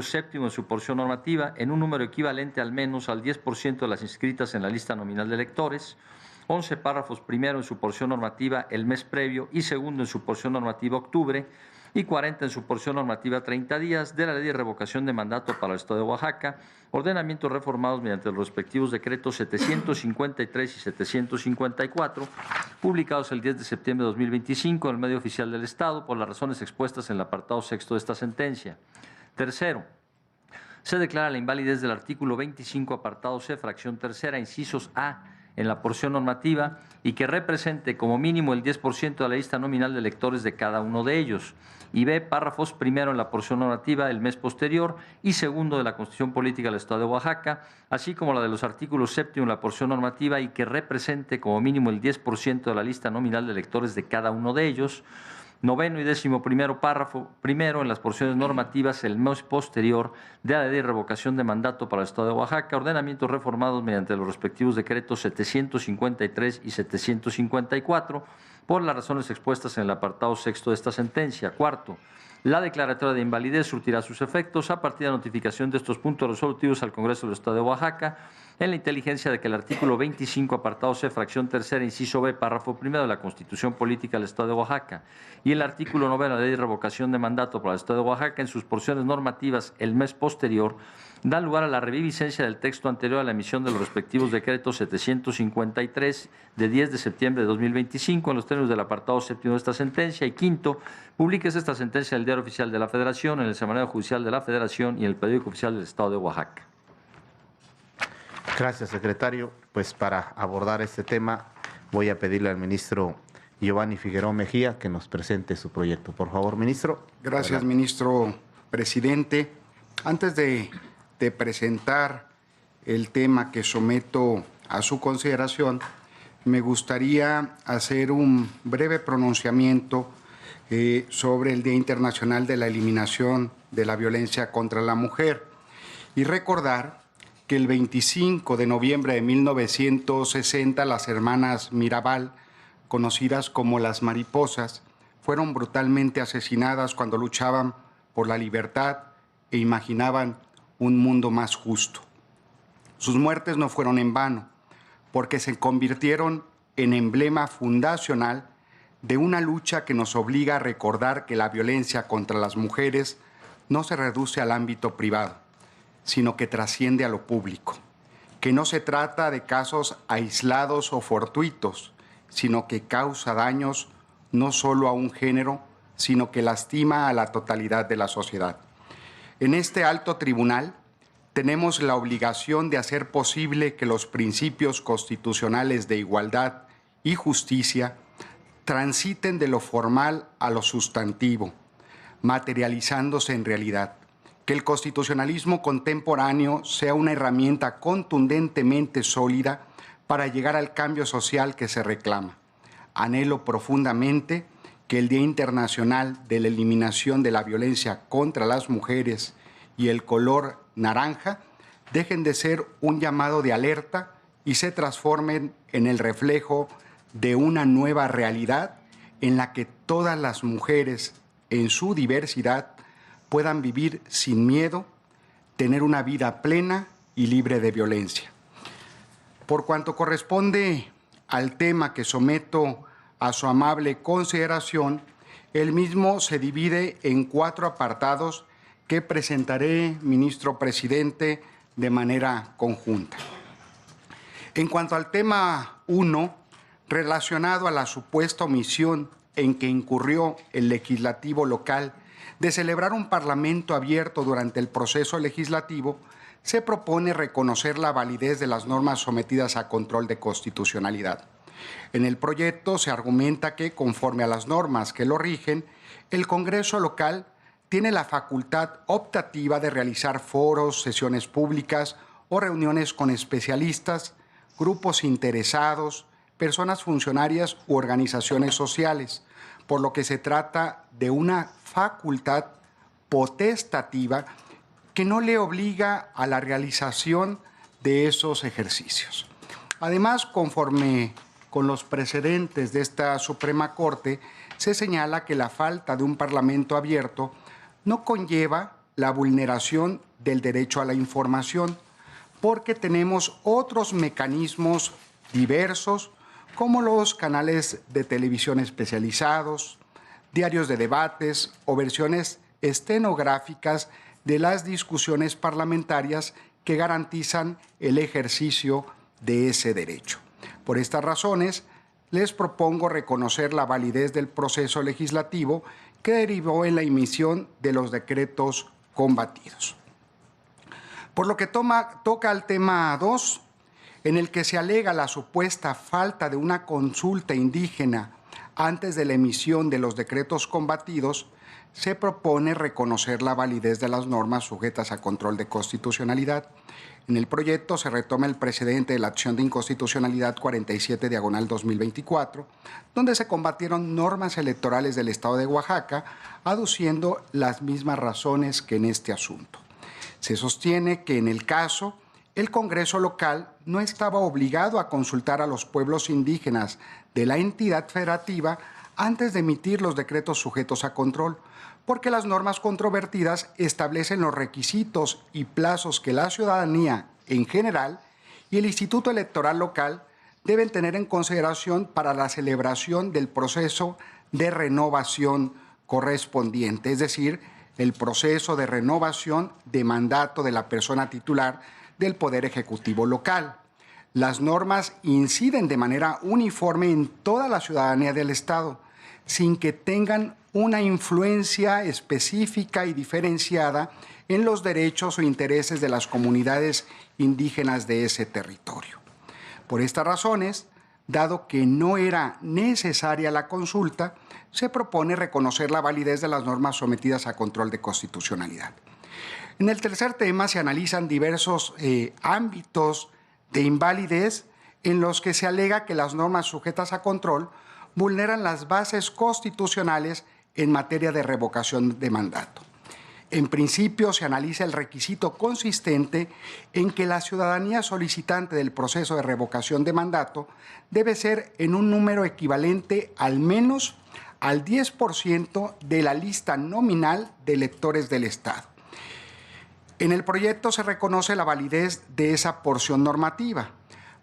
séptimo en su porción normativa en un número equivalente al menos al 10% de las inscritas en la lista nominal de electores. 11 párrafos primero en su porción normativa el mes previo y segundo en su porción normativa octubre y 40 en su porción normativa 30 días de la Ley de Revocación de Mandato para el Estado de Oaxaca, ordenamientos reformados mediante los respectivos decretos 753 y 754, publicados el 10 de septiembre de 2025 en el Medio Oficial del Estado por las razones expuestas en el apartado sexto de esta sentencia. Tercero, se declara la invalidez del artículo 25, apartado C, fracción tercera, incisos A, en la porción normativa y que represente como mínimo el 10% de la lista nominal de electores de cada uno de ellos. Y B, párrafos primero en la porción normativa el mes posterior y segundo de la Constitución Política del Estado de Oaxaca, así como la de los artículos séptimo en la porción normativa y que represente como mínimo el 10% de la lista nominal de electores de cada uno de ellos. Noveno y décimo primero párrafo primero en las porciones normativas el mes posterior de la Ley de Revocación de Mandato para el Estado de Oaxaca, ordenamientos reformados mediante los respectivos decretos 753 y 754 por las razones expuestas en el apartado sexto de esta sentencia. Cuarto, la declaratoria de invalidez surtirá sus efectos a partir de la notificación de estos puntos resolutivos al Congreso del Estado de Oaxaca en la inteligencia de que el artículo 25, apartado C, fracción tercera, inciso B, párrafo primero de la Constitución Política del Estado de Oaxaca y el artículo 9 de la Ley de Revocación de Mandato para el Estado de Oaxaca en sus porciones normativas el mes posterior dan lugar a la reviviscencia del texto anterior a la emisión de los respectivos decretos 753 de 10 de septiembre de 2025 en los términos del apartado séptimo de esta sentencia. Y quinto, publíquese esta sentencia en el Diario Oficial de la Federación, en el Semanario Judicial de la Federación y en el Periódico Oficial del Estado de Oaxaca. Gracias, secretario. Pues para abordar este tema voy a pedirle al ministro Giovanni Figueroa Mejía que nos presente su proyecto. Por favor, ministro. Gracias, adelante. Ministro Presidente. Antes de presentar el tema que someto a su consideración, me gustaría hacer un breve pronunciamiento sobre el Día Internacional de la Eliminación de la Violencia contra la Mujer y recordar que el 25 de noviembre de 1960 las hermanas Mirabal, conocidas como las Mariposas, fueron brutalmente asesinadas cuando luchaban por la libertad e imaginaban un mundo más justo. Sus muertes no fueron en vano, porque se convirtieron en emblema fundacional de una lucha que nos obliga a recordar que la violencia contra las mujeres no se reduce al ámbito privado, sino que trasciende a lo público, que no se trata de casos aislados o fortuitos, sino que causa daños no solo a un género, sino que lastima a la totalidad de la sociedad. En este alto tribunal tenemos la obligación de hacer posible que los principios constitucionales de igualdad y justicia transiten de lo formal a lo sustantivo, materializándose en realidad. Que el constitucionalismo contemporáneo sea una herramienta contundentemente sólida para llegar al cambio social que se reclama. Anhelo profundamente que el Día Internacional de la Eliminación de la Violencia contra las Mujeres y el color naranja dejen de ser un llamado de alerta y se transformen en el reflejo de una nueva realidad en la que todas las mujeres, en su diversidad, puedan vivir sin miedo, tener una vida plena y libre de violencia. Por cuanto corresponde al tema que someto a su amable consideración, el mismo se divide en 4 apartados que presentaré, ministro presidente, de manera conjunta. En cuanto al tema 1, relacionado a la supuesta omisión en que incurrió el legislativo local de celebrar un parlamento abierto durante el proceso legislativo, se propone reconocer la validez de las normas sometidas a control de constitucionalidad. En el proyecto se argumenta que, conforme a las normas que lo rigen, el Congreso local tiene la facultad optativa de realizar foros, sesiones públicas o reuniones con especialistas, grupos interesados, personas funcionarias u organizaciones sociales, por lo que se trata de una facultad potestativa que no le obliga a la realización de esos ejercicios. Además, conforme con los precedentes de esta Suprema Corte, se señala que la falta de un parlamento abierto no conlleva la vulneración del derecho a la información, porque tenemos otros mecanismos diversos, como los canales de televisión especializados, diarios de debates o versiones estenográficas de las discusiones parlamentarias que garantizan el ejercicio de ese derecho. Por estas razones, les propongo reconocer la validez del proceso legislativo que derivó en la emisión de los decretos combatidos. Por lo que toca al tema 2, en el que se alega la supuesta falta de una consulta indígena antes de la emisión de los decretos combatidos, se propone reconocer la validez de las normas sujetas a control de constitucionalidad. En el proyecto se retoma el precedente de la acción de inconstitucionalidad 47/2024, donde se combatieron normas electorales del Estado de Oaxaca, aduciendo las mismas razones que en este asunto. Se sostiene que en el caso, el Congreso local no estaba obligado a consultar a los pueblos indígenas de la entidad federativa antes de emitir los decretos sujetos a control, porque las normas controvertidas establecen los requisitos y plazos que la ciudadanía en general y el Instituto Electoral local deben tener en consideración para la celebración del proceso de renovación correspondiente, es decir, el proceso de renovación de mandato de la persona titular del Poder Ejecutivo local. Las normas inciden de manera uniforme en toda la ciudadanía del Estado, sin que tengan una influencia específica y diferenciada en los derechos o intereses de las comunidades indígenas de ese territorio. Por estas razones, dado que no era necesaria la consulta, se propone reconocer la validez de las normas sometidas a control de constitucionalidad. En el tercer tema se analizan diversos ámbitos de invalidez en los que se alega que las normas sujetas a control vulneran las bases constitucionales en materia de revocación de mandato. En principio, se analiza el requisito consistente en que la ciudadanía solicitante del proceso de revocación de mandato debe ser en un número equivalente al menos al 10% de la lista nominal de electores del Estado. En el proyecto se reconoce la validez de esa porción normativa,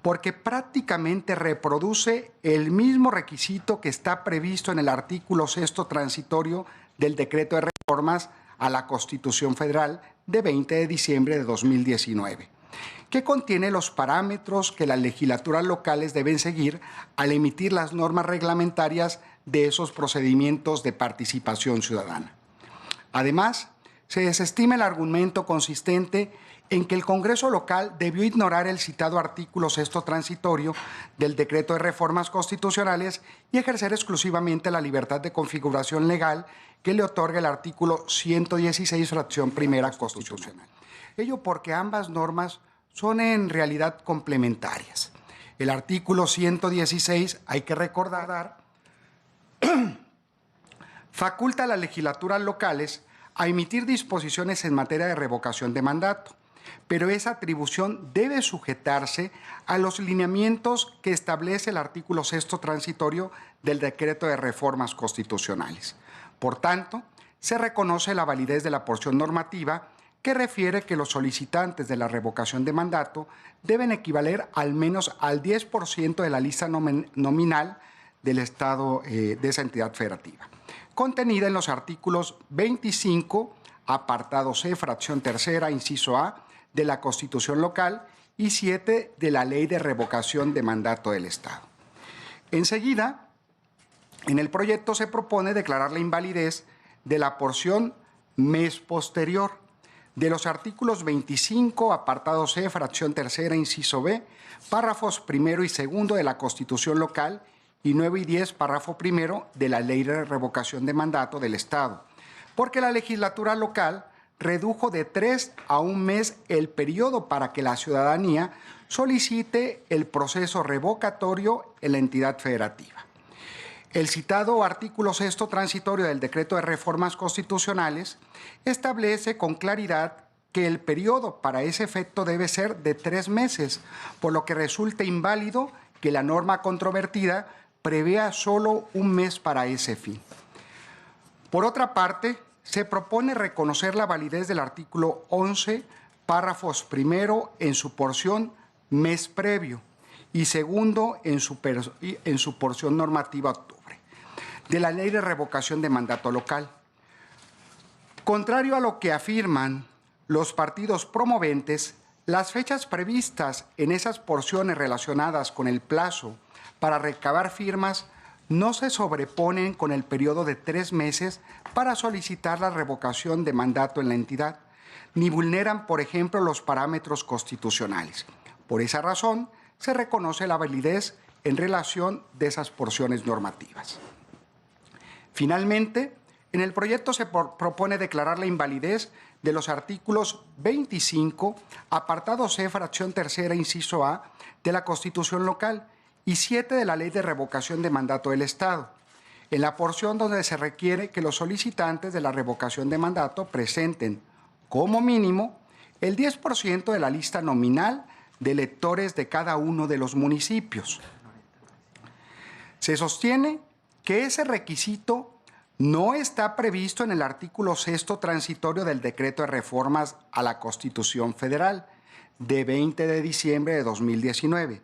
porque prácticamente reproduce el mismo requisito que está previsto en el artículo 6º transitorio del Decreto de Reformas a la Constitución Federal de 20 de diciembre de 2019, que contiene los parámetros que las legislaturas locales deben seguir al emitir las normas reglamentarias de esos procedimientos de participación ciudadana. Además, se desestima el argumento consistente en que el Congreso local debió ignorar el citado artículo 6º transitorio del Decreto de Reformas Constitucionales y ejercer exclusivamente la libertad de configuración legal que le otorga el artículo 116, fracción primera constitucional. Ello porque ambas normas son en realidad complementarias. El artículo 116, hay que recordar, faculta a las legislaturas locales a emitir disposiciones en materia de revocación de mandato, pero esa atribución debe sujetarse a los lineamientos que establece el artículo 6º transitorio del Decreto de Reformas Constitucionales. Por tanto, se reconoce la validez de la porción normativa que refiere que los solicitantes de la revocación de mandato deben equivaler al menos al 10% de la lista nominal del Estado de esa entidad federativa, contenida en los artículos 25, apartado C, fracción tercera, inciso A, de la Constitución local y 7 de la Ley de Revocación de Mandato del Estado. Enseguida, en el proyecto se propone declarar la invalidez de la porción mes posterior de los artículos 25, apartado C, fracción tercera, inciso B, párrafos primero y segundo de la Constitución local y 9 y 10, párrafo primero de la Ley de Revocación de Mandato del Estado, porque la legislatura local redujo de 3 a 1 mes el periodo para que la ciudadanía solicite el proceso revocatorio en la entidad federativa. El citado artículo 6º transitorio del Decreto de Reformas Constitucionales establece con claridad que el periodo para ese efecto debe ser de 3 meses, por lo que resulta inválido que la norma controvertida prevea solo 1 mes para ese fin. Por otra parte, se propone reconocer la validez del artículo 11, párrafos primero en su porción mes previo y segundo en su porción normativa octubre, de la Ley de Revocación de Mandato Local. Contrario a lo que afirman los partidos promoventes, las fechas previstas en esas porciones relacionadas con el plazo para recabar firmas no se sobreponen con el periodo de 3 meses para solicitar la revocación de mandato en la entidad, ni vulneran, por ejemplo, los parámetros constitucionales. Por esa razón, se reconoce la validez en relación de esas porciones normativas. Finalmente, en el proyecto se propone declarar la invalidez de los artículos 25, apartado C, fracción tercera, inciso A, de la Constitución local y 7 de la Ley de Revocación de Mandato del Estado, en la porción donde se requiere que los solicitantes de la revocación de mandato presenten, como mínimo, el 10% de la lista nominal de electores de cada uno de los municipios. Se sostiene que ese requisito no está previsto en el artículo 6 transitorio del Decreto de Reformas a la Constitución Federal de 20 de diciembre de 2019,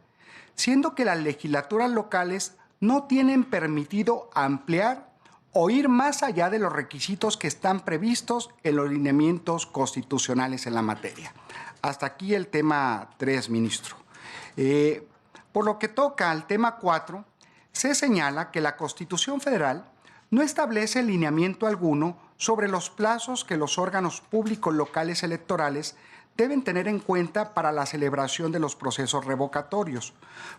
siendo que las legislaturas locales no tienen permitido ampliar o ir más allá de los requisitos que están previstos en los lineamientos constitucionales en la materia. Hasta aquí el tema 3, ministro. Por lo que toca al tema 4, se señala que la Constitución Federal no establece lineamiento alguno sobre los plazos que los órganos públicos locales electorales deben tener en cuenta para la celebración de los procesos revocatorios,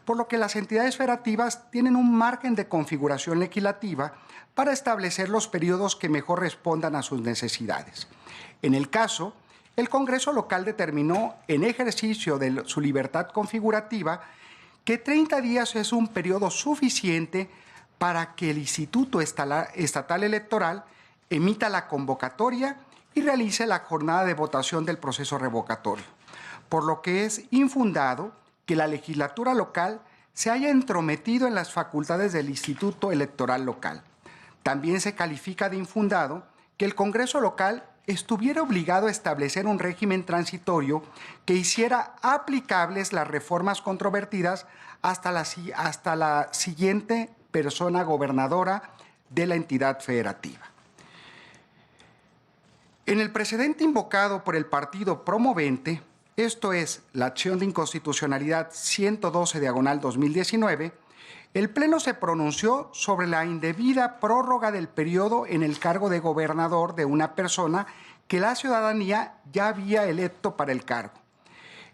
por lo que las entidades federativas tienen un margen de configuración legislativa para establecer los periodos que mejor respondan a sus necesidades. En el caso, el Congreso local determinó, en ejercicio de su libertad configurativa, que 30 días es un periodo suficiente para que el Instituto Estatal Electoral emita la convocatoria y realice la jornada de votación del proceso revocatorio, por lo que es infundado que la legislatura local se haya entrometido en las facultades del Instituto Electoral local. También se califica de infundado que el Congreso local estuviera obligado a establecer un régimen transitorio que hiciera aplicables las reformas controvertidas hasta la siguiente persona gobernadora de la entidad federativa. En el precedente invocado por el partido promovente, esto es, la acción de inconstitucionalidad 112/2019, el Pleno se pronunció sobre la indebida prórroga del periodo en el cargo de gobernador de una persona que la ciudadanía ya había electo para el cargo.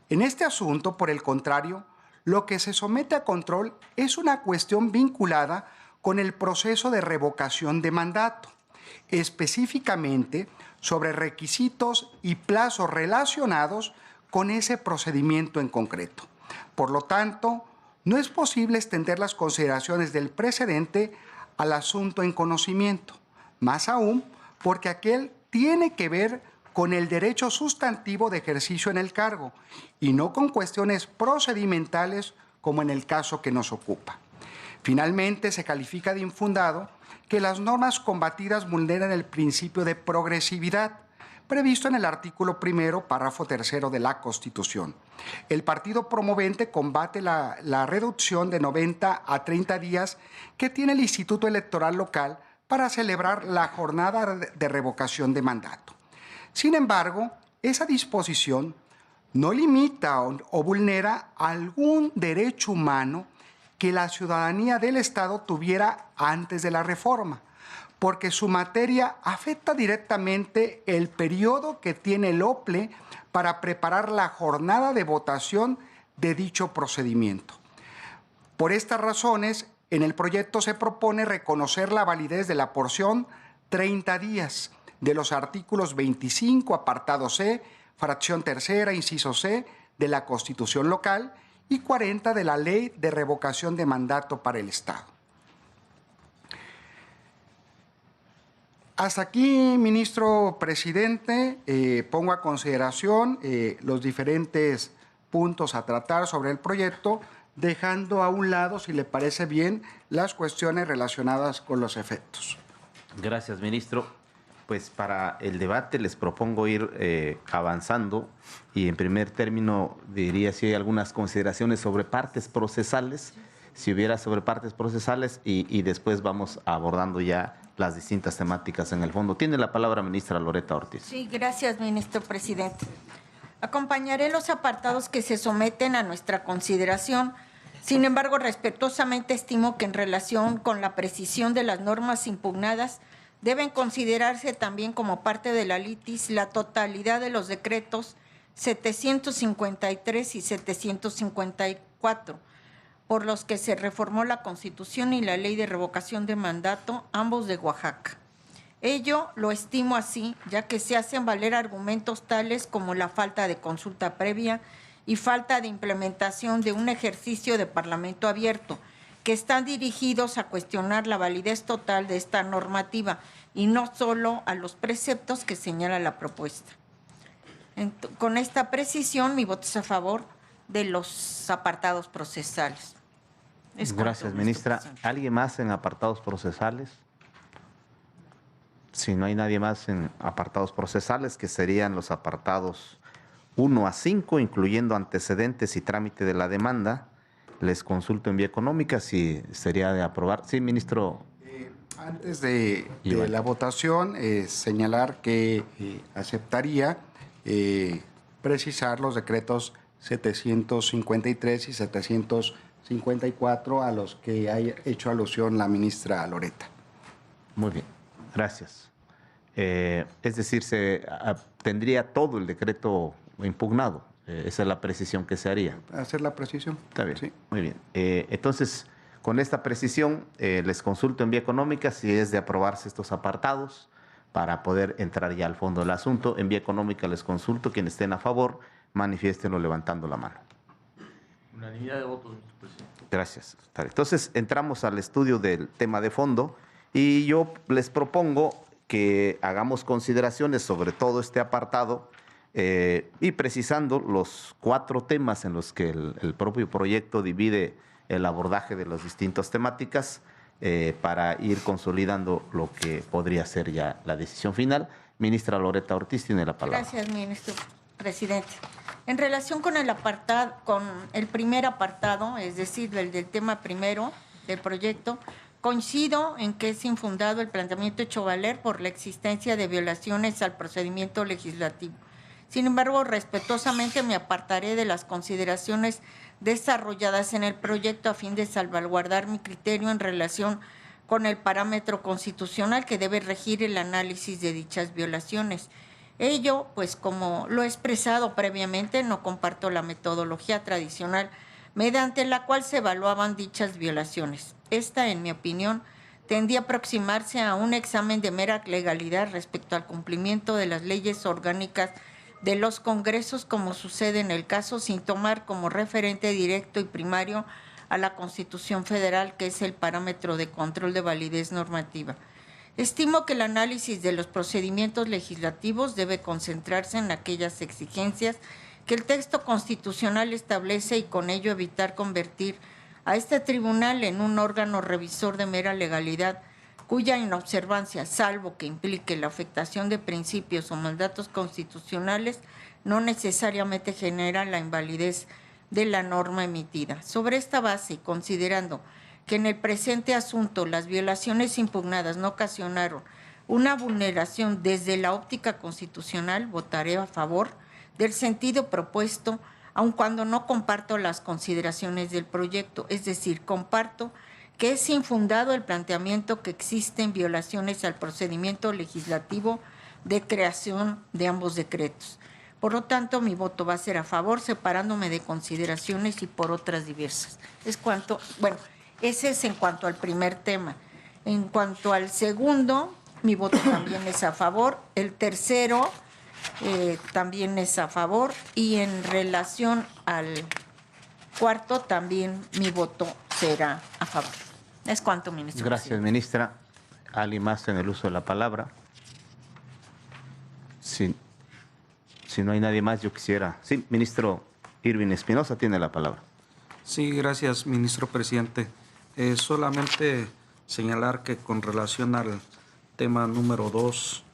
En este asunto, por el contrario, lo que se somete a control es una cuestión vinculada con el proceso de revocación de mandato, específicamente sobre requisitos y plazos relacionados con ese procedimiento en concreto. Por lo tanto, no es posible extender las consideraciones del precedente al asunto en conocimiento, más aún porque aquel tiene que ver con el derecho sustantivo de ejercicio en el cargo y no con cuestiones procedimentales como en el caso que nos ocupa. Finalmente, se califica de infundado que las normas combatidas vulneran el principio de progresividad previsto en el artículo 1, párrafo 3 de la Constitución. El partido promovente combate la reducción de 90 a 30 días que tiene el Instituto Electoral local para celebrar la jornada de revocación de mandato. Sin embargo, esa disposición no limita o vulnera algún derecho humano que la ciudadanía del Estado tuviera antes de la reforma, porque su materia afecta directamente el periodo que tiene el OPLE para preparar la jornada de votación de dicho procedimiento. Por estas razones, en el proyecto se propone reconocer la validez de la porción 30 días de los artículos 25, apartado C, fracción tercera, inciso C, de la Constitución local y 40 de la Ley de Revocación de Mandato para el Estado. Hasta aquí, ministro presidente, pongo a consideración los diferentes puntos a tratar sobre el proyecto, dejando a un lado, si le parece bien, las cuestiones relacionadas con los efectos. Gracias, ministro. Pues para el debate les propongo ir avanzando y en primer término diría si hay algunas consideraciones sobre partes procesales, si hubiera sobre partes procesales y después vamos abordando ya las distintas temáticas en el fondo. Tiene la palabra ministra Loretta Ortiz. Sí, gracias, ministro presidente. Acompañaré los apartados que se someten a nuestra consideración. Sin embargo, respetuosamente estimo que en relación con la precisión de las normas impugnadas, deben considerarse también como parte de la litis la totalidad de los decretos 753 y 754, por los que se reformó la Constitución y la Ley de Revocación de Mandato, ambos de Oaxaca. Ello lo estimo así, ya que se hacen valer argumentos tales como la falta de consulta previa y falta de implementación de un ejercicio de parlamento abierto, que están dirigidos a cuestionar la validez total de esta normativa y no solo a los preceptos que señala la propuesta. Con esta precisión, mi voto es a favor de los apartados procesales. Gracias, ministra. ¿Alguien más en apartados procesales? Si no hay nadie más en apartados procesales, que serían los apartados 1 a 5, incluyendo antecedentes y trámite de la demanda, les consulto en vía económica si sería de aprobar. Sí, ministro. Antes de la votación, señalar que aceptaría precisar los decretos 753 y 754 a los que ha hecho alusión la ministra Loretta. Muy bien, gracias. Es decir, tendría todo el decreto impugnado. Esa es la precisión que se haría. ¿Hacer la precisión? Está bien, Sí. muy bien. Entonces, con esta precisión, les consulto en vía económica si es de aprobarse estos apartados para poder entrar ya al fondo del asunto. En vía económica les consulto, quienes estén a favor, manifiéstenlo levantando la mano. Unanimidad de votos, ministro presidente. Gracias. Entonces, entramos al estudio del tema de fondo y yo les propongo que hagamos consideraciones sobre todo este apartado y precisando los 4 temas en los que el propio proyecto divide el abordaje de las distintas temáticas para ir consolidando lo que podría ser ya la decisión final. Ministra Loretta Ortiz tiene la palabra. Gracias, ministro presidente. En relación con el primer apartado, es decir, el del tema primero del proyecto, coincido en que es infundado el planteamiento hecho valer por la existencia de violaciones al procedimiento legislativo. Sin embargo, respetuosamente me apartaré de las consideraciones desarrolladas en el proyecto a fin de salvaguardar mi criterio en relación con el parámetro constitucional que debe regir el análisis de dichas violaciones. Ello, pues como lo he expresado previamente, no comparto la metodología tradicional mediante la cual se evaluaban dichas violaciones. Esta, en mi opinión, tendía a aproximarse a un examen de mera legalidad respecto al cumplimiento de las leyes orgánicas de los congresos, como sucede en el caso, sin tomar como referente directo y primario a la Constitución Federal, que es el parámetro de control de validez normativa. Estimo que el análisis de los procedimientos legislativos debe concentrarse en aquellas exigencias que el texto constitucional establece y con ello evitar convertir a este tribunal en un órgano revisor de mera legalidad, cuya inobservancia, salvo que implique la afectación de principios o mandatos constitucionales, no necesariamente genera la invalidez de la norma emitida. Sobre esta base, considerando que en el presente asunto las violaciones impugnadas no ocasionaron una vulneración desde la óptica constitucional, votaré a favor del sentido propuesto, aun cuando no comparto las consideraciones del proyecto, es decir, comparto que es infundado el planteamiento que existen violaciones al procedimiento legislativo de creación de ambos decretos. Por lo tanto, mi voto va a ser a favor, separándome de consideraciones y por otras diversas. Ese es en cuanto al primer tema. En cuanto al segundo, mi voto también es a favor. El tercero también es a favor. Y en relación al cuarto, también mi voto será a favor. Es cuanto, ministro. Gracias, ministra. ¿Alguien más en el uso de la palabra? Si no hay nadie más, yo quisiera... Sí, ministro Irving Espinosa tiene la palabra. Sí, gracias, ministro presidente. Solamente señalar que con relación al tema número 2,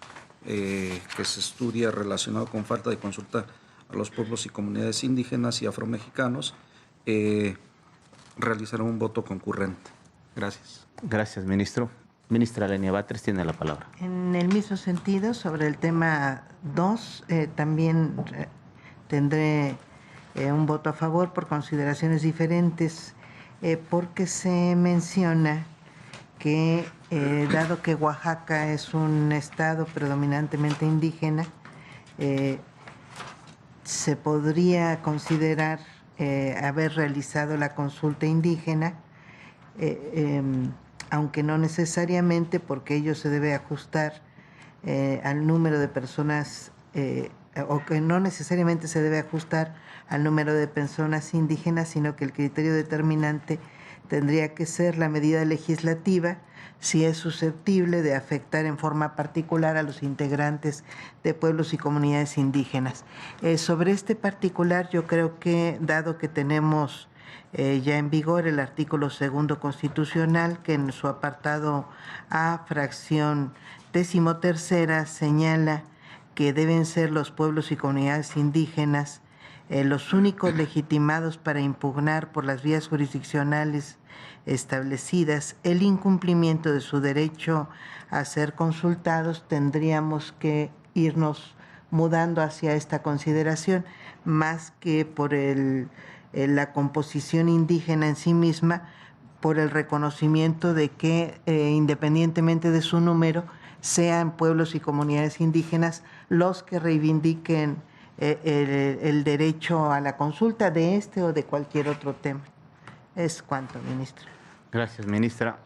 que se estudia relacionado con falta de consulta a los pueblos y comunidades indígenas y afromexicanos, realizará un voto concurrente. Gracias. Gracias, ministro. Ministra Lenia Batres tiene la palabra. En el mismo sentido, sobre el tema 2, también tendré un voto a favor por consideraciones diferentes, porque se menciona que, dado que Oaxaca es un estado predominantemente indígena, se podría considerar haber realizado la consulta indígena, aunque no necesariamente, porque ello se debe ajustar al número de personas, o que no necesariamente se debe ajustar al número de personas indígenas, sino que el criterio determinante tendría que ser la medida legislativa, si es susceptible de afectar en forma particular a los integrantes de pueblos y comunidades indígenas. Sobre este particular, yo creo que, dado que tenemos ya en vigor el artículo 2 constitucional, que en su apartado A, fracción 13ª, señala que deben ser los pueblos y comunidades indígenas los únicos legitimados para impugnar por las vías jurisdiccionales establecidas el incumplimiento de su derecho a ser consultados, tendríamos que irnos mudando hacia esta consideración, más que por la composición indígena en sí misma, por el reconocimiento de que, independientemente de su número, sean pueblos y comunidades indígenas los que reivindiquen el derecho a la consulta de este o de cualquier otro tema. Es cuanto, ministra. Gracias, ministra.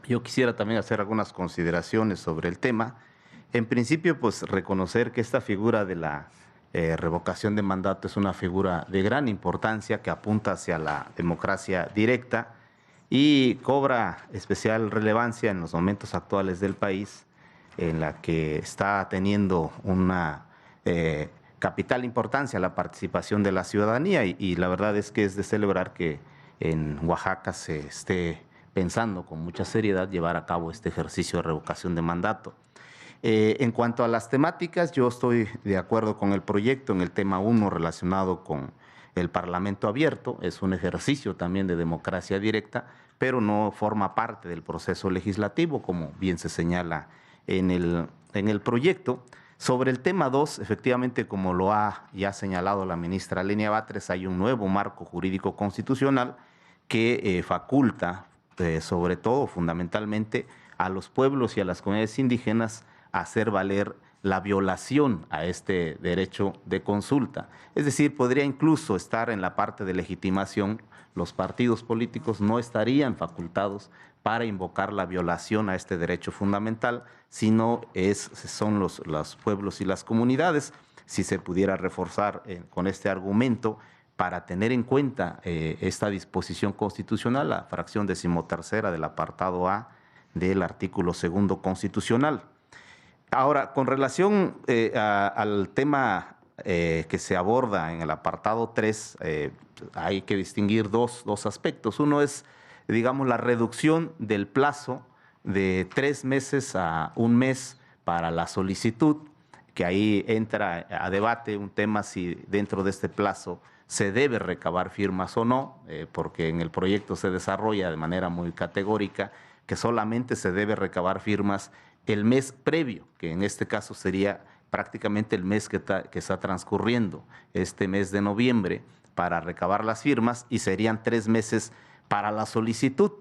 Yo quisiera también hacer algunas consideraciones sobre el tema. En principio, pues reconocer que esta figura de la revocación de mandato es una figura de gran importancia que apunta hacia la democracia directa y cobra especial relevancia en los momentos actuales del país, en la que está teniendo una capital importancia la participación de la ciudadanía y la verdad es que es de celebrar que en Oaxaca se esté pensando con mucha seriedad llevar a cabo este ejercicio de revocación de mandato. En cuanto a las temáticas, yo estoy de acuerdo con el proyecto en el tema 1 relacionado con el Parlamento abierto. Es un ejercicio también de democracia directa, pero no forma parte del proceso legislativo, como bien se señala en el proyecto. Sobre el tema 2, efectivamente, como lo ha ya señalado la ministra Lenia Batres, hay un nuevo marco jurídico constitucional que faculta, sobre todo, fundamentalmente, a los pueblos y a las comunidades indígenas a hacer valer la violación a este derecho de consulta. Es decir, podría incluso estar en la parte de legitimación, los partidos políticos no estarían facultados para invocar la violación a este derecho fundamental, sino son los pueblos y las comunidades. Si se pudiera reforzar con este argumento para tener en cuenta esta disposición constitucional, la fracción 13ª del apartado A del artículo 2 constitucional. Ahora, con relación al tema que se aborda en el apartado 3, hay que distinguir dos aspectos. Uno es, digamos, la reducción del plazo de 3 meses a 1 mes para la solicitud, que ahí entra a debate un tema si dentro de este plazo se debe recabar firmas o no, porque en el proyecto se desarrolla de manera muy categórica que solamente se debe recabar firmas el mes previo, que en este caso sería prácticamente el mes que está transcurriendo, este mes de noviembre, para recabar las firmas, y serían 3 meses para la solicitud.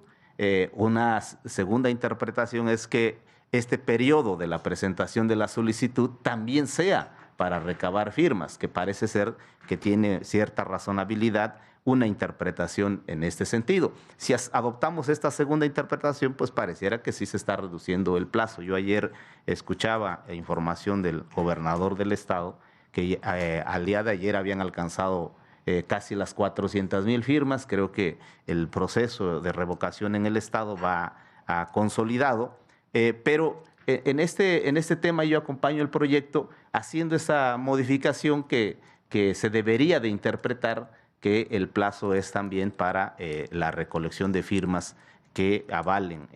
Una segunda interpretación es que este periodo de la presentación de la solicitud también sea para recabar firmas, que parece ser que tiene cierta razonabilidad una interpretación en este sentido. Si adoptamos esta segunda interpretación, pues pareciera que sí se está reduciendo el plazo. Yo ayer escuchaba información del gobernador del estado que al día de ayer habían alcanzado casi las 400,000 firmas. Creo que el proceso de revocación en el estado va consolidado, pero en este tema yo acompaño el proyecto haciendo esa modificación que se debería de interpretar que el plazo es también para la recolección de firmas que avalen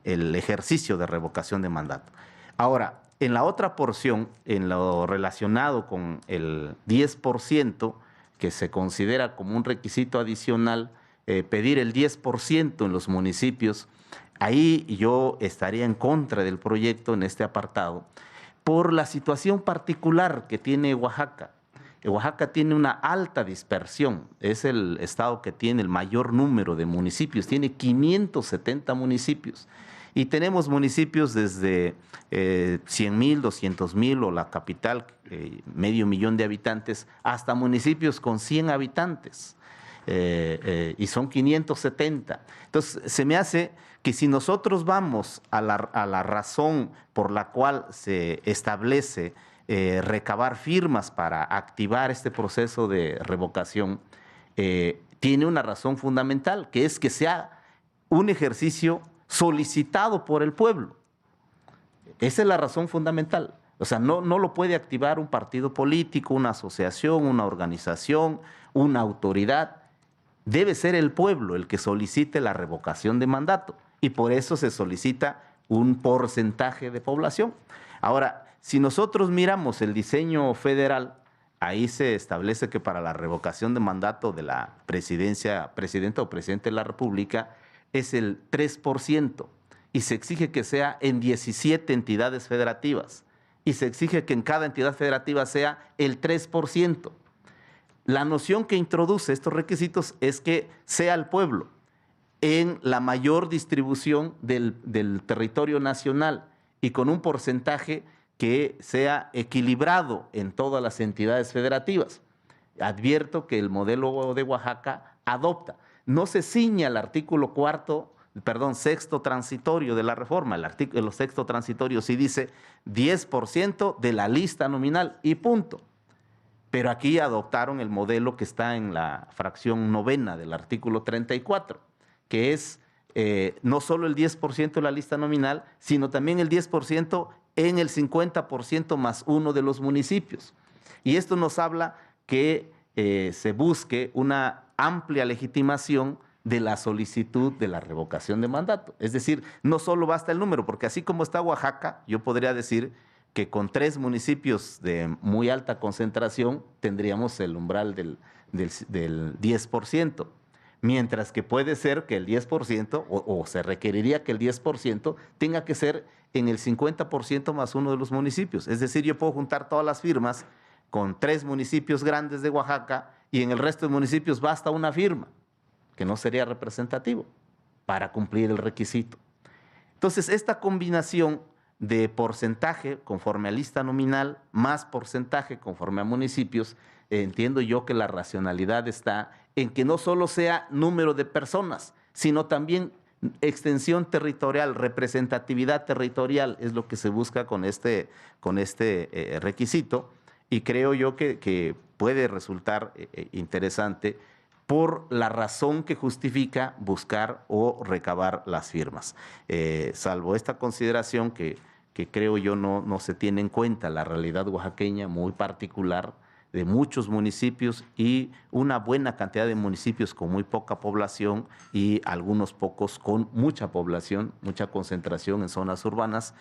el ejercicio de revocación de mandato. Ahora, en la otra porción, en lo relacionado con el 10%, que se considera como un requisito adicional, pedir el 10% en los municipios, ahí yo estaría en contra del proyecto en este apartado, por la situación particular que tiene Oaxaca. Oaxaca tiene una alta dispersión, es el estado que tiene el mayor número de municipios, tiene 570 municipios. Y tenemos municipios desde 100,000, 200,000 o la capital, 500,000 de habitantes, hasta municipios con 100 habitantes. Y son 570. Entonces, se me hace que si nosotros vamos a la razón por la cual se establece recabar firmas para activar este proceso de revocación, tiene una razón fundamental, que es que sea un ejercicio solicitado por el pueblo. Esa es la razón fundamental. O sea, no lo puede activar un partido político, una asociación, una organización, una autoridad. Debe ser el pueblo el que solicite la revocación de mandato, y por eso se solicita un porcentaje de población. Ahora, si nosotros miramos el diseño federal, ahí se establece que para la revocación de mandato de la presidenta o presidente de la República es el 3%, y se exige que sea en 17 entidades federativas, y se exige que en cada entidad federativa sea el 3%. La noción que introduce estos requisitos es que sea el pueblo en la mayor distribución del territorio nacional y con un porcentaje que sea equilibrado en todas las entidades federativas. Advierto que el modelo de Oaxaca adopta. No se ciña al artículo sexto transitorio de la reforma. El sexto transitorio sí dice 10% de la lista nominal y punto. Pero aquí adoptaron el modelo que está en la fracción 9ª del artículo 34, que es no solo el 10% de la lista nominal, sino también el 10% en el 50% más uno de los municipios. Y esto nos habla que se busque una amplia legitimación de la solicitud de la revocación de mandato. Es decir, no solo basta el número, porque así como está Oaxaca, yo podría decir que con 3 municipios de muy alta concentración tendríamos el umbral del 10%, mientras que puede ser que el 10%, o se requeriría que el 10% tenga que ser en el 50% más uno de los municipios. Es decir, yo puedo juntar todas las firmas con 3 municipios grandes de Oaxaca y en el resto de municipios basta una firma, que no sería representativo para cumplir el requisito. Entonces, esta combinación de porcentaje conforme a lista nominal más porcentaje conforme a municipios, entiendo yo que la racionalidad está en que no solo sea número de personas, sino también extensión territorial, representatividad territorial, es lo que se busca con este requisito, y creo yo que puede resultar interesante por la razón que justifica buscar o recabar las firmas. Salvo esta consideración que creo yo no se tiene en cuenta la realidad oaxaqueña muy particular de muchos municipios y una buena cantidad de municipios con muy poca población y algunos pocos con mucha población, mucha concentración en zonas urbanas.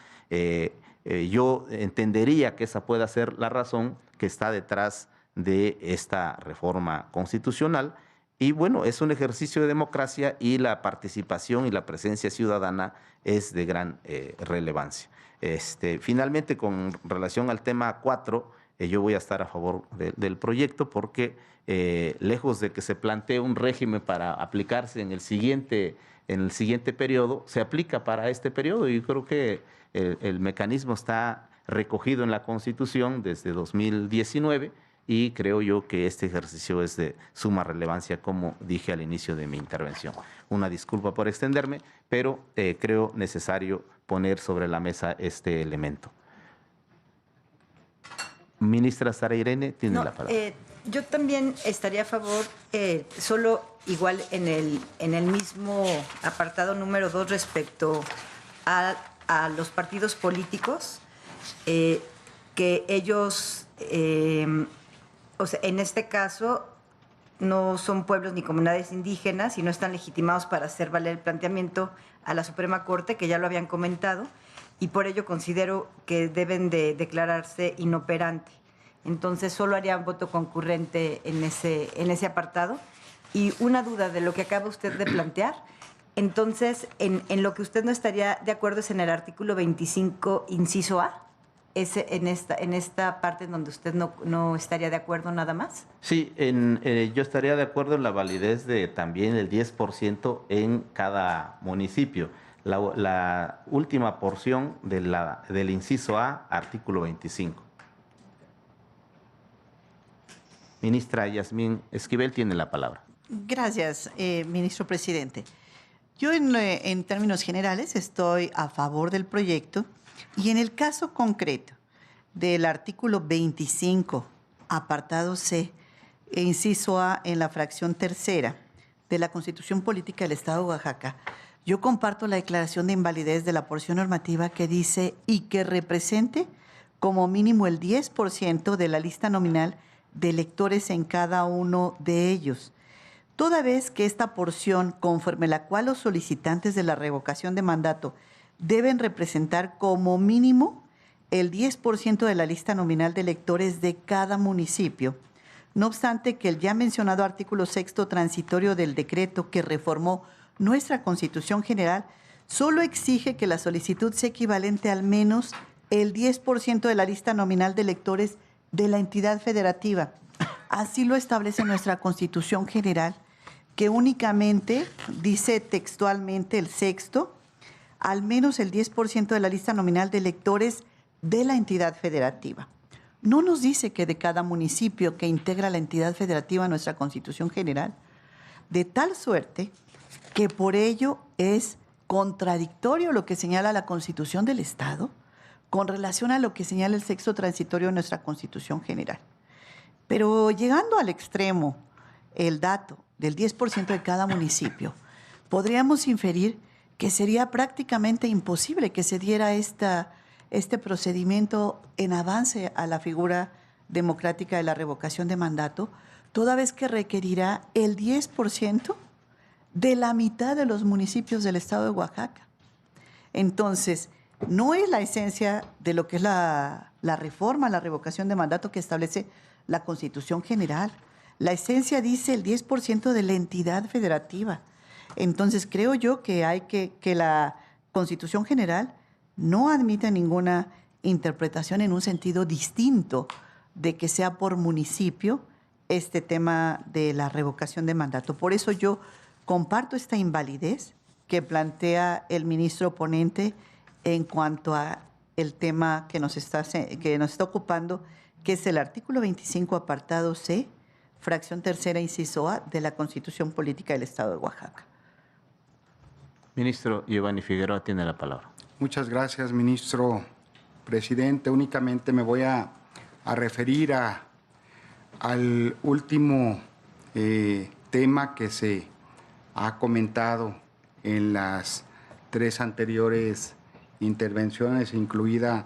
Yo entendería que esa pueda ser la razón que está detrás de esta reforma constitucional. Y bueno, es un ejercicio de democracia y la participación y la presencia ciudadana es de gran relevancia. Finalmente, con relación al tema 4, yo voy a estar a favor del proyecto porque lejos de que se plantee un régimen para aplicarse en el siguiente periodo, se aplica para este periodo y creo que el mecanismo está recogido en la Constitución desde 2019 y creo yo que este ejercicio es de suma relevancia, como dije al inicio de mi intervención. Una disculpa por extenderme, pero creo necesario poner sobre la mesa este elemento. Ministra Sara Irene, tiene la palabra. Yo también estaría a favor, solo igual en el mismo apartado número 2 respecto a los partidos políticos, que ellos, o sea, en este caso, no son pueblos ni comunidades indígenas y no están legitimados para hacer valer el planteamiento a la Suprema Corte, que ya lo habían comentado, y por ello considero que deben de declararse inoperante. Entonces, solo haría un voto concurrente en ese apartado. Y una duda de lo que acaba usted de plantear. Entonces, en lo que usted no estaría de acuerdo es en el artículo 25, inciso A, en esta parte en donde usted no estaría de acuerdo nada más. Sí, yo estaría de acuerdo en la validez de también el 10% en cada municipio. La última porción del inciso A, artículo 25. Ministra Yasmín Esquivel tiene la palabra. Gracias, ministro presidente. Yo en términos generales estoy a favor del proyecto y en el caso concreto del artículo 25, apartado C, inciso A en la fracción tercera de la Constitución Política del Estado de Oaxaca, yo comparto la declaración de invalidez de la porción normativa que dice y que represente como mínimo el 10% de la lista nominal de electores en cada uno de ellos. Toda vez que esta porción, conforme la cual los solicitantes de la revocación de mandato deben representar como mínimo el 10% de la lista nominal de electores de cada municipio. No obstante que el ya mencionado artículo 6º transitorio del decreto que reformó nuestra Constitución General solo exige que la solicitud sea equivalente al menos el 10% de la lista nominal de electores de la entidad federativa. Así lo establece nuestra Constitución General, que únicamente dice textualmente el sexto, al menos el 10% de la lista nominal de electores de la entidad federativa. No nos dice que de cada municipio que integra la entidad federativa nuestra Constitución General, de tal suerte que por ello es contradictorio lo que señala la Constitución del Estado con relación a lo que señala el sexto transitorio de nuestra Constitución General. Pero llegando al extremo, el dato del 10% de cada municipio, podríamos inferir que sería prácticamente imposible que se diera este procedimiento en avance a la figura democrática de la revocación de mandato, toda vez que requerirá el 10% de la mitad de los municipios del estado de Oaxaca. Entonces, no es la esencia de lo que es la reforma, la revocación de mandato que establece la Constitución General. La esencia dice el 10% de la entidad federativa. Entonces, creo yo que la Constitución General no admite ninguna interpretación en un sentido distinto de que sea por municipio este tema de la revocación de mandato. Por eso yo comparto esta invalidez que plantea el ministro ponente en cuanto a el tema que nos está ocupando, que es el artículo 25, apartado C, fracción tercera, inciso A, de la Constitución Política del Estado de Oaxaca. Ministro Giovanni Figueroa tiene la palabra. Muchas gracias, ministro presidente. Únicamente me voy a referir al último tema que se ha comentado en las tres anteriores intervenciones, incluida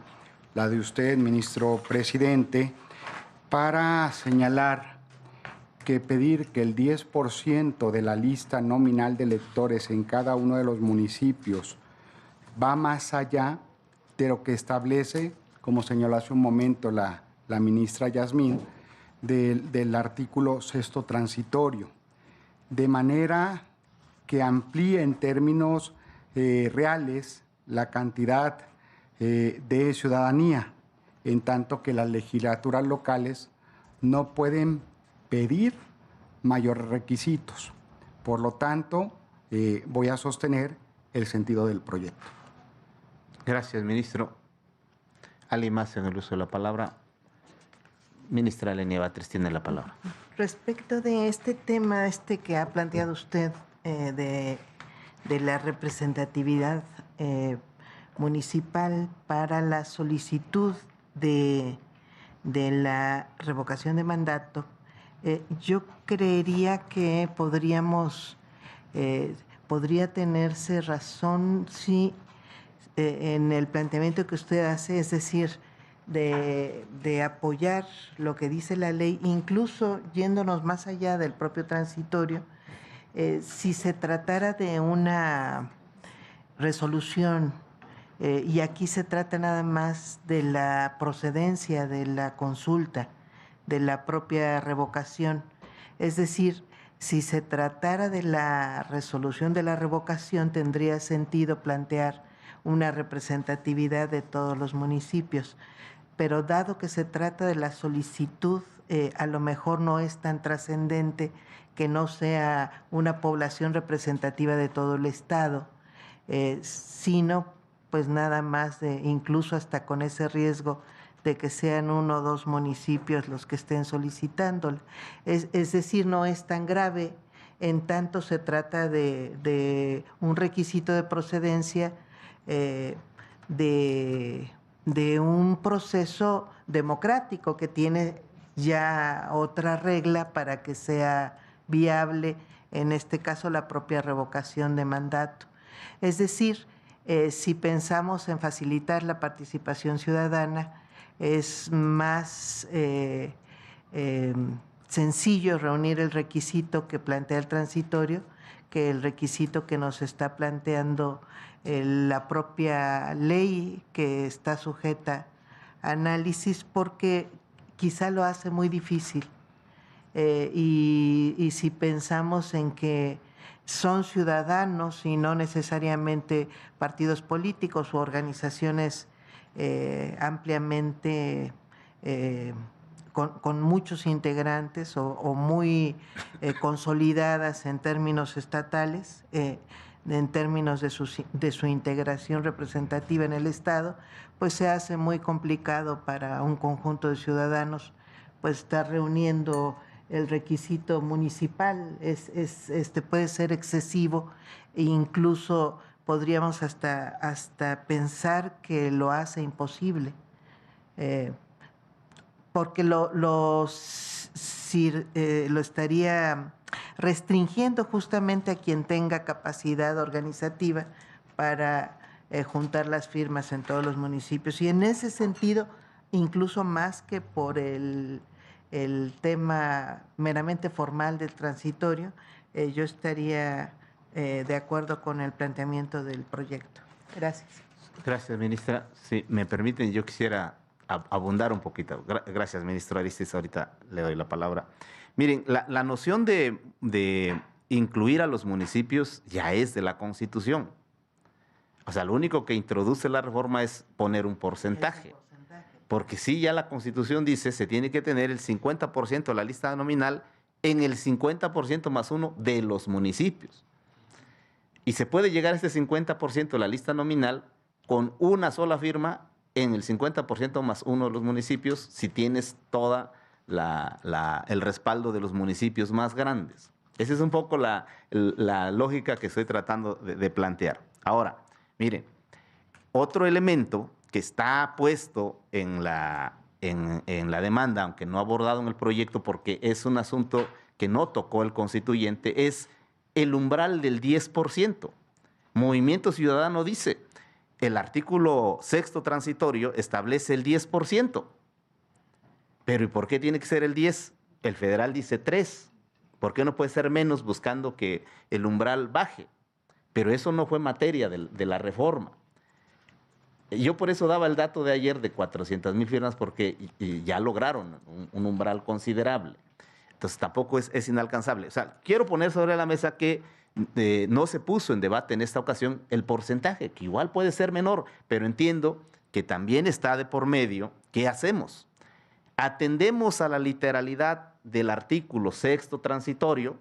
la de usted, ministro presidente, para señalar que pedir que el 10% de la lista nominal de electores en cada uno de los municipios va más allá de lo que establece, como señaló hace un momento la ministra Yasmín, del artículo 6º transitorio, de manera que amplíe en términos reales la cantidad de ciudadanía, en tanto que las legislaturas locales no pueden pedir mayores requisitos. Por lo tanto, voy a sostener el sentido del proyecto. Gracias, ministro. ¿Alguien más en el uso de la palabra? Ministra Lenia Batres tiene la palabra. Respecto de este tema que ha planteado usted de la representatividad municipal para la solicitud de la revocación de mandato, yo creería que podría tenerse razón si en el planteamiento que usted hace, es decir, de apoyar lo que dice la ley, incluso yéndonos más allá del propio transitorio, si se tratara de una resolución, y aquí se trata nada más de la procedencia de la consulta, de la propia revocación, es decir, si se tratara de la resolución de la revocación, tendría sentido plantear una representatividad de todos los municipios, pero dado que se trata de la solicitud, a lo mejor no es tan trascendente que no sea una población representativa de todo el estado, sino pues nada más incluso hasta con ese riesgo de que sean 1 o 2 municipios los que estén solicitándola. Es decir, no es tan grave, en tanto se trata de un requisito de procedencia de un proceso democrático que tiene ya otra regla para que sea viable, en este caso la propia revocación de mandato. Es decir, si pensamos en facilitar la participación ciudadana, es más sencillo reunir el requisito que plantea el transitorio que el requisito que nos está planteando la propia ley que está sujeta a análisis, porque quizá lo hace muy difícil. Y si pensamos en que son ciudadanos y no necesariamente partidos políticos u organizaciones ampliamente con muchos integrantes o muy consolidadas en términos estatales, en términos de su integración representativa en el Estado, pues se hace muy complicado para un conjunto de ciudadanos pues estar reuniendo el requisito municipal. Puede ser excesivo e incluso podríamos hasta pensar que lo hace imposible, porque lo estaría restringiendo justamente a quien tenga capacidad organizativa para juntar las firmas en todos los municipios. Y en ese sentido, incluso más que por el tema meramente formal del transitorio, yo estaría de acuerdo con el planteamiento del proyecto. Gracias. Gracias, ministra. Si me permiten, yo quisiera abundar un poquito. Gracias, ministro Aristis. Ahorita le doy la palabra. Miren, la noción de incluir a los municipios ya es de la Constitución. O sea, lo único que introduce la reforma es poner un porcentaje. Porque sí, ya la Constitución dice se tiene que tener el 50% de la lista nominal en el 50% más 1 de los municipios. Y se puede llegar a este 50% de la lista nominal con una sola firma en el 50% más 1 de los municipios si tienes toda el respaldo de los municipios más grandes. Esa es un poco la lógica que estoy tratando de plantear. Ahora, miren, otro elemento que está puesto en la demanda, aunque no abordado en el proyecto porque es un asunto que no tocó el constituyente, es el umbral del 10%. Movimiento Ciudadano dice, el artículo 6º transitorio establece el 10%. Pero ¿y por qué tiene que ser el 10? El federal dice 3. ¿Por qué no puede ser menos buscando que el umbral baje? Pero eso no fue materia de la reforma. Yo por eso daba el dato de ayer de 400,000 firmas porque ya lograron un umbral considerable. Entonces tampoco es inalcanzable. O sea, quiero poner sobre la mesa que no se puso en debate en esta ocasión el porcentaje, que igual puede ser menor, pero entiendo que también está de por medio. ¿Qué hacemos? Atendemos a la literalidad del artículo 6º transitorio.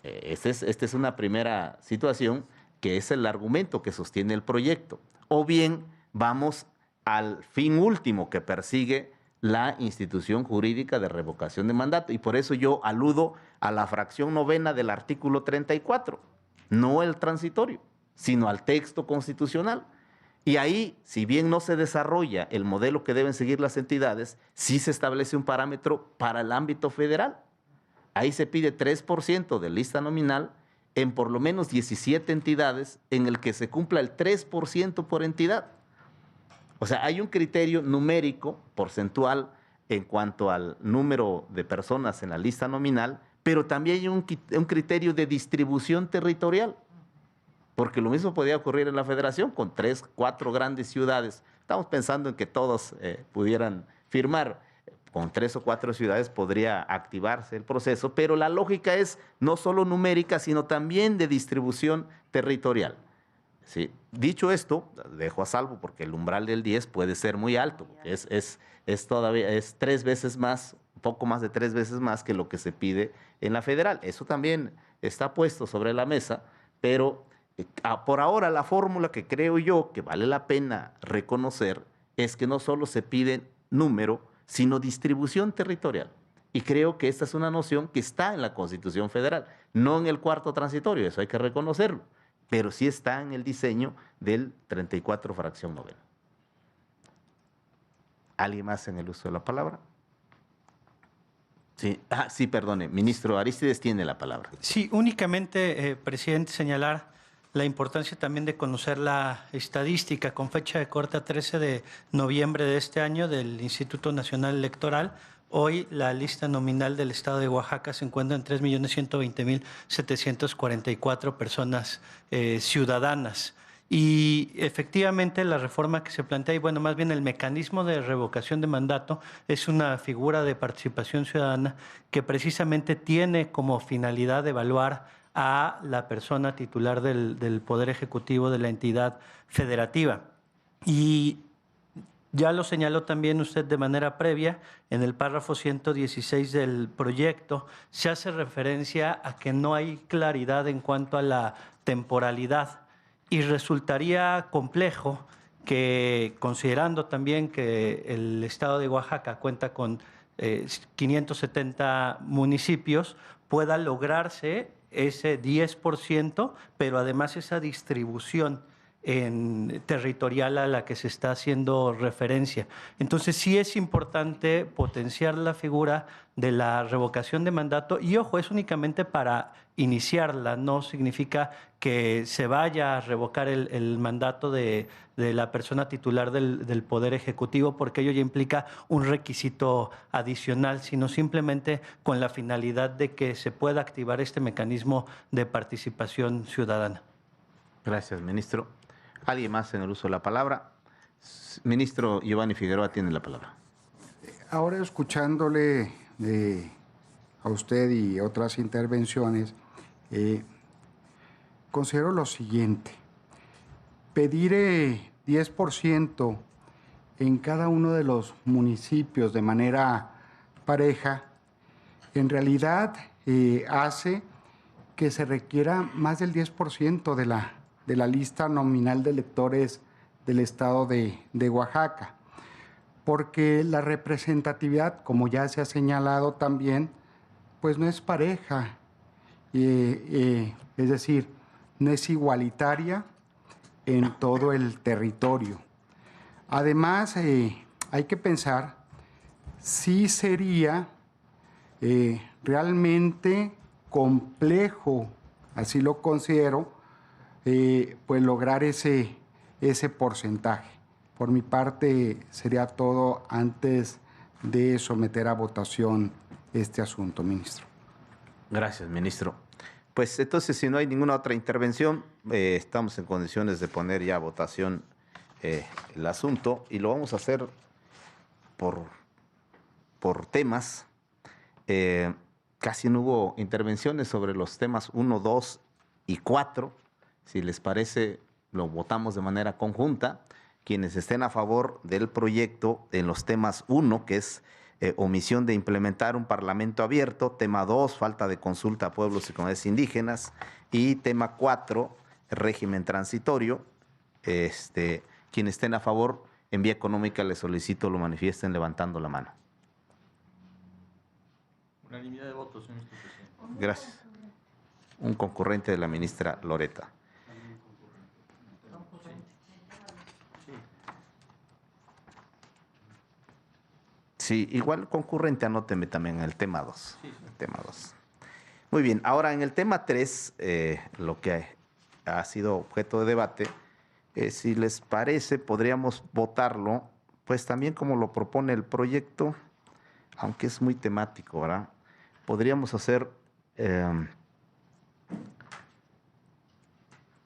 Esta es una primera situación que es el argumento que sostiene el proyecto. O bien vamos al fin último que persigue la institución jurídica de revocación de mandato. Y por eso yo aludo a la fracción 9ª del artículo 34, no el transitorio, sino al texto constitucional. Y ahí, si bien no se desarrolla el modelo que deben seguir las entidades, sí se establece un parámetro para el ámbito federal. Ahí se pide 3% de lista nominal en por lo menos 17 entidades en el que se cumpla el 3% por entidad. O sea, hay un criterio numérico, porcentual, en cuanto al número de personas en la lista nominal, pero también hay un criterio de distribución territorial. Porque lo mismo podía ocurrir en la federación con 3, 4 grandes ciudades. Estamos pensando en que todos pudieran firmar. Con 3 o 4 ciudades podría activarse el proceso, pero la lógica es no solo numérica, sino también de distribución territorial. ¿Sí? Dicho esto, dejo a salvo porque el umbral del 10 puede ser muy alto. Es 3 veces más, un poco más de 3 veces más que lo que se pide en la federal. Eso también está puesto sobre la mesa, pero por ahora la fórmula que creo yo que vale la pena reconocer es que no solo se pide número, sino distribución territorial. Y creo que esta es una noción que está en la Constitución Federal, no en el cuarto transitorio, eso hay que reconocerlo, pero sí está en el diseño del 34 fracción novena. ¿Alguien más en el uso de la palabra? Sí, sí, perdone, ministro Arístides tiene la palabra. Sí, únicamente, presidente, señalar la importancia también de conocer la estadística con fecha de corte a 13 de noviembre de este año del Instituto Nacional Electoral. Hoy la lista nominal del Estado de Oaxaca se encuentra en 3.120.744 personas ciudadanas. Y efectivamente la reforma que se plantea, y bueno, más bien el mecanismo de revocación de mandato, es una figura de participación ciudadana que precisamente tiene como finalidad evaluar a la persona titular del Poder Ejecutivo de la entidad federativa. Y ya lo señaló también usted de manera previa, en el párrafo 116 del proyecto se hace referencia a que no hay claridad en cuanto a la temporalidad y resultaría complejo que, considerando también que el Estado de Oaxaca cuenta con 570 municipios, pueda lograrse ese 10%, pero además esa distribución territorial a la que se está haciendo referencia. Entonces sí es importante potenciar la figura de la revocación de mandato y ojo, es únicamente para iniciarla, no significa que se vaya a revocar el mandato de la persona titular del Poder Ejecutivo, porque ello ya implica un requisito adicional, sino simplemente con la finalidad de que se pueda activar este mecanismo de participación ciudadana. Gracias, ministro. ¿Alguien más en el uso de la palabra? Ministro Giovanni Figueroa tiene la palabra. Ahora escuchándole a usted y otras intervenciones, considero lo siguiente. Pedir 10% en cada uno de los municipios de manera pareja, en realidad hace que se requiera más del 10% de la lista nominal de electores del Estado de Oaxaca, porque la representatividad, como ya se ha señalado también, pues no es pareja, es decir, no es igualitaria en todo el territorio. Además, hay que pensar si sería realmente complejo, así lo considero, pues lograr ese porcentaje. Por mi parte sería todo antes de someter a votación este asunto, ministro. Gracias, ministro. Pues entonces, si no hay ninguna otra intervención, estamos en condiciones de poner ya a votación el asunto y lo vamos a hacer por temas. Casi no hubo intervenciones sobre los temas 1, 2 y 4. Si les parece, lo votamos de manera conjunta. Quienes estén a favor del proyecto en los temas 1, que es omisión de implementar un parlamento abierto, tema 2, falta de consulta a pueblos y comunidades indígenas, y tema 4, régimen transitorio. Quienes estén a favor, en vía económica, les solicito lo manifiesten levantando la mano. Unanimidad de votos, señor presidente. Gracias. Un concurrente de la ministra Loreta. Sí, igual concurrente, anóteme también en el tema 2. Sí. El tema 2. Muy bien, ahora en el tema 3, lo que ha sido objeto de debate Si les parece, podríamos votarlo, pues también como lo propone el proyecto, aunque es muy temático, ¿verdad? Podríamos hacer...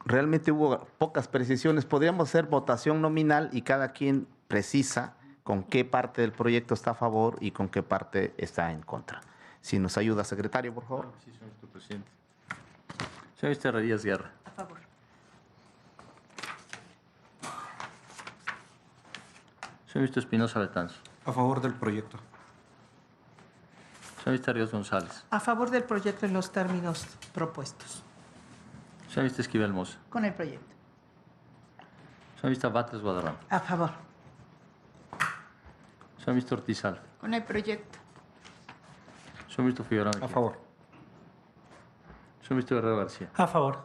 realmente hubo pocas precisiones. Podríamos hacer votación nominal y cada quien precisa con qué parte del proyecto está a favor y con qué parte está en contra. Si nos ayuda, secretario, por favor. Sí, señor presidente. Señor ministro Díaz Guerra. A favor. Señor ministro Espinosa Betanzo. A favor del proyecto. Señor ministro Ríos González. A favor del proyecto en los términos propuestos. Señor ministro Esquivel Moza. Con el proyecto. Señor ministro Batres Guadarrama. A favor. Señor ministro Ortiz Alfa. Con el proyecto. Señor ministro Figueroa Mejía. A favor. Señor ministro Guerrero García. A favor.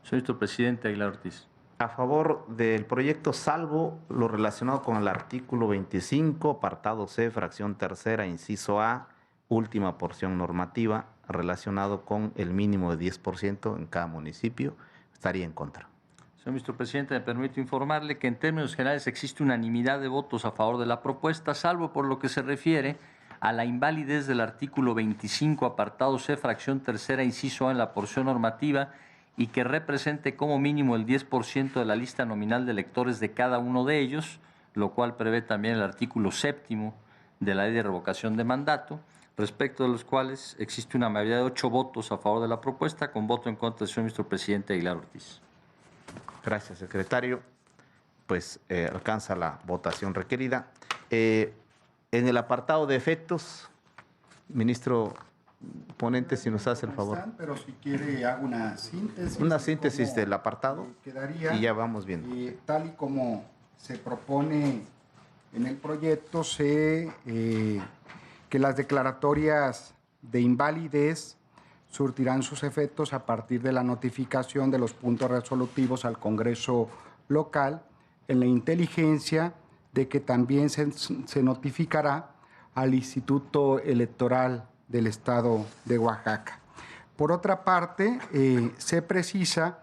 Señor ministro presidente Aguilar Ortiz. A favor del proyecto, salvo lo relacionado con el artículo 25, apartado C, fracción tercera, inciso A, última porción normativa, relacionado con el mínimo de 10% en cada municipio, estaría en contra. Señor ministro presidente, me permito informarle que en términos generales existe unanimidad de votos a favor de la propuesta, salvo por lo que se refiere a la invalidez del artículo 25, apartado C, fracción tercera, inciso A en la porción normativa, y que represente como mínimo el 10% de la lista nominal de electores de cada uno de ellos, lo cual prevé también el artículo séptimo de la Ley de Revocación de Mandato, respecto de los cuales existe una mayoría de 8 votos a favor de la propuesta, con voto en contra del señor ministro presidente Aguilar Ortiz. Gracias, secretario. Pues alcanza la votación requerida. En el apartado de efectos, ministro ponente, si nos hace el favor. Pero si quiere hago una síntesis. Una síntesis del apartado quedaría, y ya vamos viendo. Tal y como se propone en el proyecto, que las declaratorias de invalidez surtirán sus efectos a partir de la notificación de los puntos resolutivos al Congreso local, en la inteligencia de que también se notificará al Instituto Electoral del Estado de Oaxaca. Por otra parte, se precisa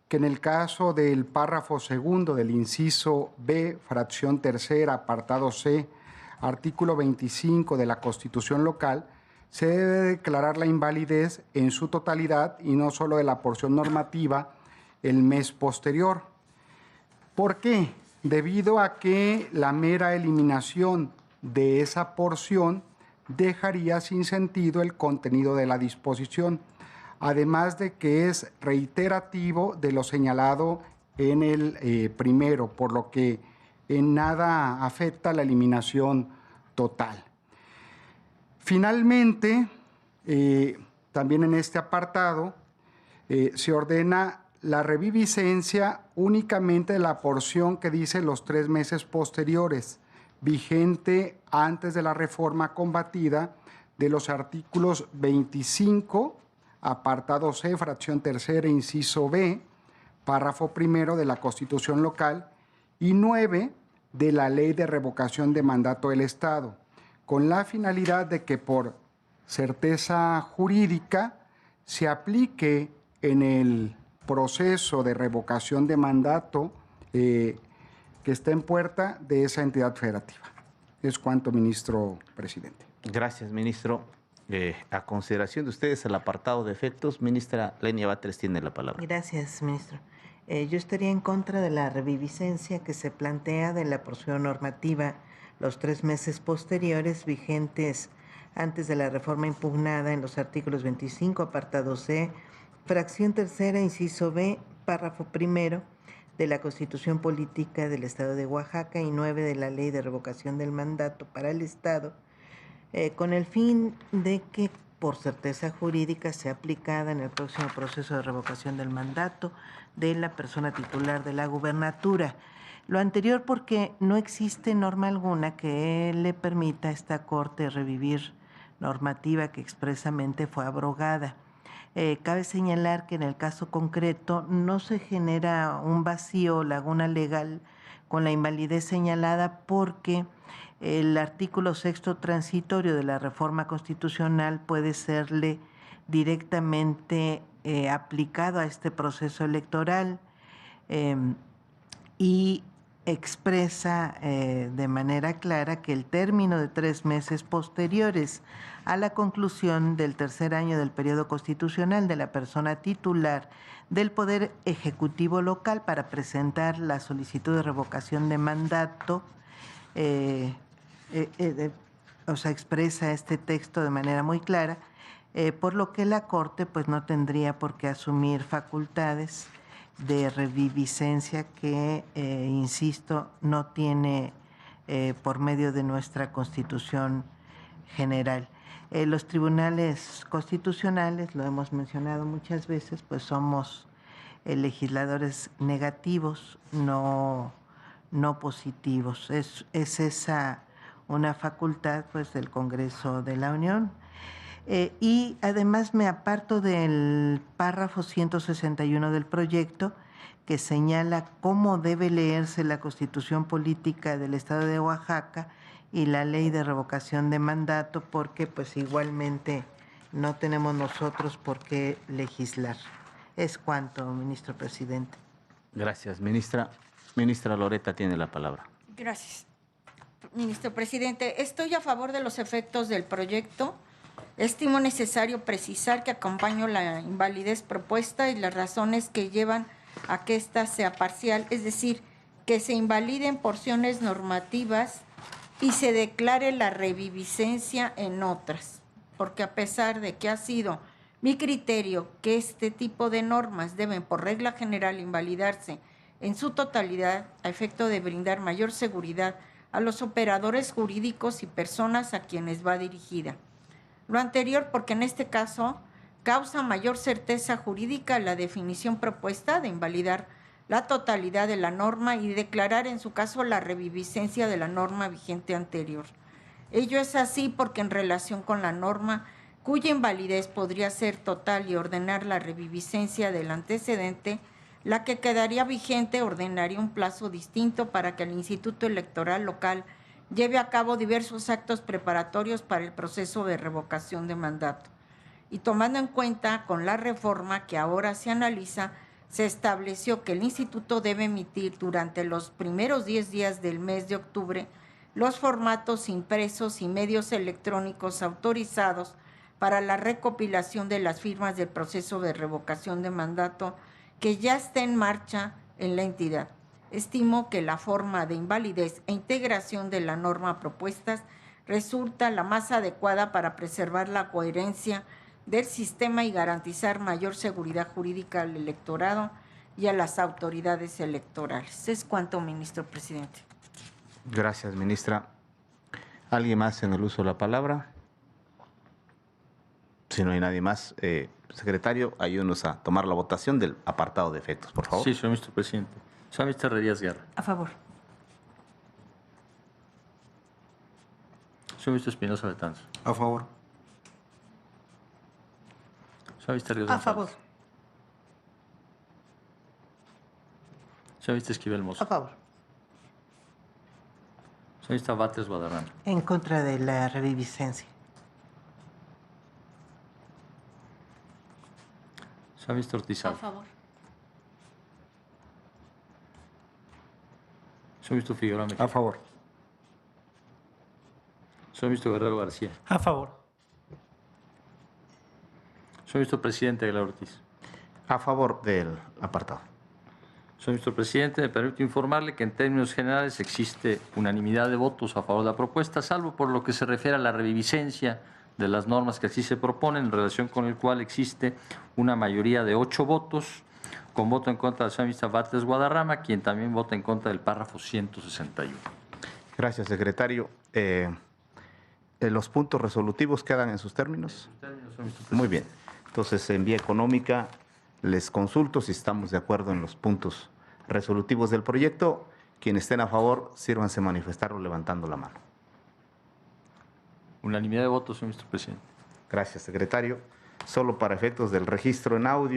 que en el caso del párrafo segundo del inciso B, fracción tercera, apartado C, artículo 25 de la Constitución local, se debe declarar la invalidez en su totalidad y no solo de la porción normativa el mes posterior. ¿Por qué? Debido a que la mera eliminación de esa porción dejaría sin sentido el contenido de la disposición, además de que es reiterativo de lo señalado en el primero, por lo que en nada afecta la eliminación total. Finalmente, también en este apartado se ordena la reviviscencia únicamente de la porción que dice los 3 meses posteriores, vigente antes de la reforma combatida de los artículos 25, apartado C, fracción tercera, inciso B, párrafo primero de la Constitución local, y 9 de la Ley de Revocación de Mandato del Estado, con la finalidad de que por certeza jurídica se aplique en el proceso de revocación de mandato que está en puerta de esa entidad federativa. Es cuanto, ministro presidente. Gracias, ministro. A consideración de ustedes, el apartado de efectos, ministra Lenia Batres tiene la palabra. Gracias, ministro. Yo estaría en contra de la reviviscencia que se plantea de la porción normativa los 3 meses posteriores vigentes antes de la reforma impugnada en los artículos 25, apartado C, fracción tercera, inciso B, párrafo primero de la Constitución Política del Estado de Oaxaca y 9 de la Ley de Revocación del Mandato para el Estado, con el fin de que por certeza jurídica sea aplicada en el próximo proceso de revocación del mandato de la persona titular de la gubernatura. Lo anterior porque no existe norma alguna que le permita a esta Corte revivir normativa que expresamente fue abrogada. Cabe señalar que en el caso concreto no se genera un vacío o laguna legal con la invalidez señalada porque el artículo 6º transitorio de la reforma constitucional puede serle directamente aplicado a este proceso electoral. y expresa de manera clara que el término de 3 meses posteriores a la conclusión del tercer año del periodo constitucional de la persona titular del Poder Ejecutivo local para presentar la solicitud de revocación de mandato, expresa este texto de manera muy clara, por lo que la Corte pues no tendría por qué asumir facultades de reviviscencia que, insisto, no tiene por medio de nuestra Constitución General. Los tribunales constitucionales, lo hemos mencionado muchas veces, pues somos legisladores negativos, no positivos. Es esa una facultad pues del Congreso de la Unión. Y además me aparto del párrafo 161 del proyecto, que señala cómo debe leerse la Constitución Política del Estado de Oaxaca y la Ley de Revocación de Mandato, porque pues igualmente no tenemos nosotros por qué legislar. Es cuanto, ministro presidente. Gracias, ministra. Ministra Loretta tiene la palabra. Gracias, ministro presidente. Estoy a favor de los efectos del proyecto. Estimo necesario precisar que acompaño la invalidez propuesta y las razones que llevan a que ésta sea parcial, es decir, que se invaliden porciones normativas y se declare la reviviscencia en otras, porque a pesar de que ha sido mi criterio que este tipo de normas deben por regla general invalidarse en su totalidad a efecto de brindar mayor seguridad a los operadores jurídicos y personas a quienes va dirigida. Lo anterior porque en este caso causa mayor certeza jurídica la definición propuesta de invalidar la totalidad de la norma y declarar en su caso la reviviscencia de la norma vigente anterior. Ello es así porque en relación con la norma cuya invalidez podría ser total y ordenar la reviviscencia del antecedente, la que quedaría vigente ordenaría un plazo distinto para que el Instituto Electoral local lleve a cabo diversos actos preparatorios para el proceso de revocación de mandato. Y tomando en cuenta con la reforma que ahora se analiza, se estableció que el Instituto debe emitir durante los primeros 10 días del mes de octubre los formatos impresos y medios electrónicos autorizados para la recopilación de las firmas del proceso de revocación de mandato que ya está en marcha en la entidad. Estimo que la forma de invalidez e integración de la norma propuestas resulta la más adecuada para preservar la coherencia del sistema y garantizar mayor seguridad jurídica al electorado y a las autoridades electorales. Es cuanto, ministro presidente. Gracias, ministra. ¿Alguien más en el uso de la palabra? Si no hay nadie más, secretario, ayúdenos a tomar la votación del apartado de efectos, por favor. Sí, señor ministro presidente. Señor ministro Herrerías Guerra. A favor. Señor ministro Espinosa Betanzo. A favor. Señor ministro Ríos A González. favor. Señor ministro Esquivel Mozo. A favor. Señor ministro Batres Guadarrama. En contra de la reviviscencia. Señor ministro Ortiz A Alba. favor. Señor ministro Figueroa Mejía. A favor. Señor ministro Guerrero García. A favor. Señor ministro presidente Aguilar Ortiz. A favor del apartado. Señor ministro presidente, me permito informarle que en términos generales existe unanimidad de votos a favor de la propuesta, salvo por lo que se refiere a la reviviscencia de las normas que así se proponen, en relación con el cual existe una mayoría de 8 votos, con voto en contra de la señora ministra Batres Guadarrama, quien también vota en contra del párrafo 161. Gracias, secretario. ¿Los puntos resolutivos quedan en sus términos? Muy bien. Entonces, en vía económica, les consulto si estamos de acuerdo en los puntos resolutivos del proyecto. Quienes estén a favor, sírvanse manifestarlo levantando la mano. Unanimidad de votos, señor ministro presidente. Gracias, secretario. Solo para efectos del registro en audio.